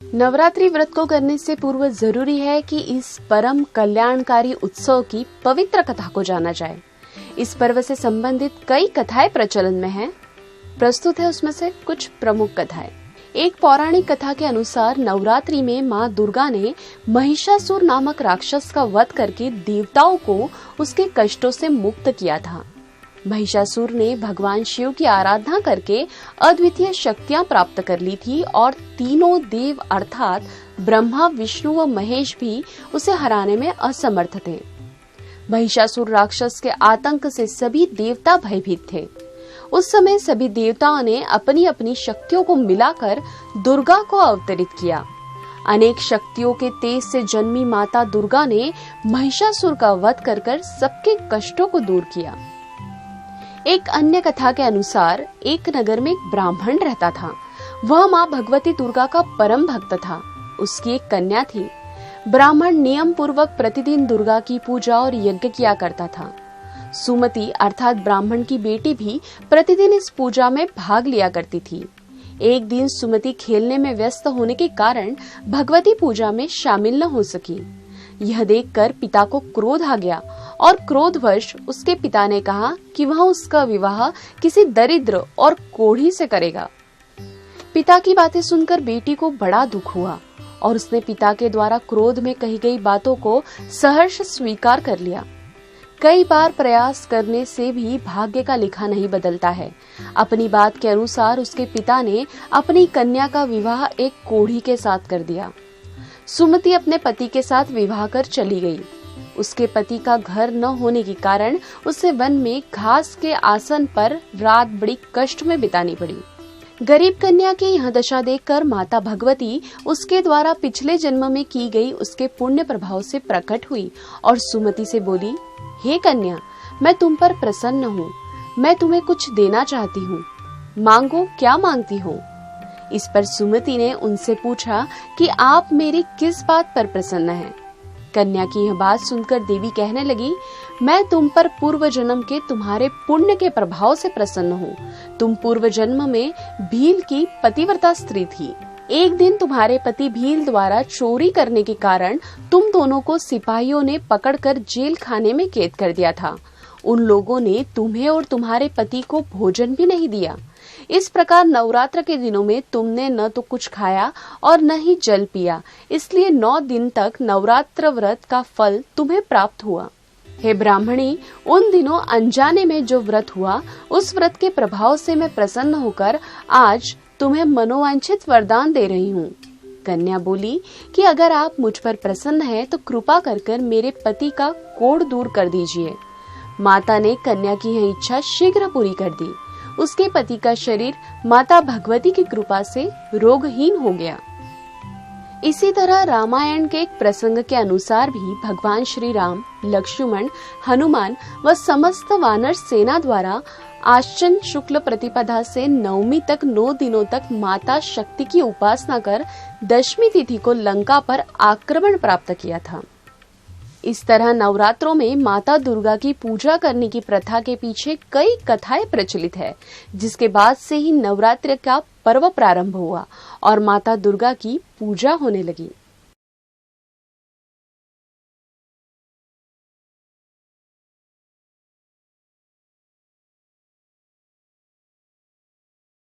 नवरात्रि व्रत को करने से पूर्व जरूरी है कि इस परम कल्याणकारी उत्सव की पवित्र कथा को जाना जाए। इस पर्व से संबंधित कई कथाएं प्रचलन में हैं। प्रस्तुत है उसमें से कुछ प्रमुख कथाएं। एक पौराणिक कथा के अनुसार नवरात्रि में माँ दुर्गा ने महिषासुर नामक राक्षस का वध करके देवताओं को उसके कष्टों से मुक्त किया था। महिषासुर ने भगवान शिव की आराधना करके अद्वितीय शक्तियां प्राप्त कर ली थी और तीनों देव अर्थात ब्रह्मा, विष्णु व महेश भी उसे हराने में असमर्थ थे। महिषासुर राक्षस के आतंक से सभी देवता भयभीत थे। उस समय सभी देवताओं ने अपनी अपनी शक्तियों को मिलाकर दुर्गा को अवतरित किया। अनेक शक्तियों के तेज से जन्मी माता दुर्गा ने महिषासुर का वध कर सबके कष्टों को दूर किया। एक अन्य कथा के अनुसार एक नगर में एक ब्राह्मण रहता था। वह माँ भगवती दुर्गा का परम भक्त था। उसकी एक कन्या थी। ब्राह्मण नियम पूर्वक प्रतिदिन दुर्गा की पूजा और यज्ञ किया करता था। सुमति अर्थात ब्राह्मण की बेटी भी प्रतिदिन इस पूजा में भाग लिया करती थी। एक दिन सुमति खेलने में व्यस्त होने के कारण भगवती पूजा में शामिल न हो सकी। यह देखकर पिता को क्रोध आ गया और क्रोधवश उसके पिता ने कहा कि वह उसका विवाह किसी दरिद्र और कोढ़ी से करेगा। पिता की बातें सुनकर बेटी को बड़ा दुख हुआ और उसने पिता के द्वारा क्रोध में कही गई बातों को सहर्ष स्वीकार कर लिया। कई बार प्रयास करने से भी भाग्य का लिखा नहीं बदलता है। अपनी बात के अनुसार उसके पिता ने अपनी कन्या का विवाह एक कोढ़ी के साथ कर दिया। सुमति अपने पति के साथ विवाह कर चली गई। उसके पति का घर न होने के कारण उसे वन में घास के आसन पर रात बड़ी कष्ट में बितानी पड़ी। गरीब कन्या की यह दशा देखकर माता भगवती उसके द्वारा पिछले जन्म में की गई उसके पुण्य प्रभाव से प्रकट हुई और सुमति से बोली, हे कन्या, मैं तुम पर प्रसन्न हूँ। मैं तुम्हें कुछ देना चाहती हूँ। मांगो, क्या मांगती हो? इस पर सुमति ने उनसे पूछा कि आप मेरी किस बात पर प्रसन्न हैं? कन्या की यह बात सुनकर देवी कहने लगी, मैं तुम पर पूर्व जन्म के तुम्हारे पुण्य के प्रभाव से प्रसन्न हूँ। तुम पूर्व जन्म में भील की पतिव्रता स्त्री थी। एक दिन तुम्हारे पति भील द्वारा चोरी करने के कारण तुम दोनों को सिपाहियों ने पकड़कर जेल खाने में कैद कर दिया था। उन लोगों ने तुम्हें और तुम्हारे पति को भोजन भी नहीं दिया। इस प्रकार नवरात्र के दिनों में तुमने न तो कुछ खाया और न ही जल पिया, इसलिए 9 दिन तक नवरात्र व्रत का फल तुम्हें प्राप्त हुआ। हे ब्राह्मणी, उन दिनों अनजाने में जो व्रत हुआ, उस व्रत के प्रभाव से मैं प्रसन्न होकर आज तुम्हें मनोवांछित वरदान दे रही हूँ। कन्या बोली कि अगर आप मुझ पर प्रसन्न हैं तो कृपा कर मेरे पति का कोढ़ दूर कर दीजिए। माता ने कन्या की यह इच्छा शीघ्र पूरी कर दी। उसके पति का शरीर माता भगवती की कृपा से रोगहीन हो गया। इसी तरह रामायण के एक प्रसंग के अनुसार भी भगवान श्री राम, लक्ष्मण, हनुमान व समस्त वानर सेना द्वारा आश्विन शुक्ल प्रतिपदा से नवमी तक 9 दिनों तक माता शक्ति की उपासना कर 10वीं तिथि को लंका पर आक्रमण प्राप्त किया था। इस तरह नवरात्रों में माता दुर्गा की पूजा करने की प्रथा के पीछे कई कथाएं प्रचलित है, जिसके बाद से ही नवरात्र का पर्व प्रारंभ हुआ और माता दुर्गा की पूजा होने लगी।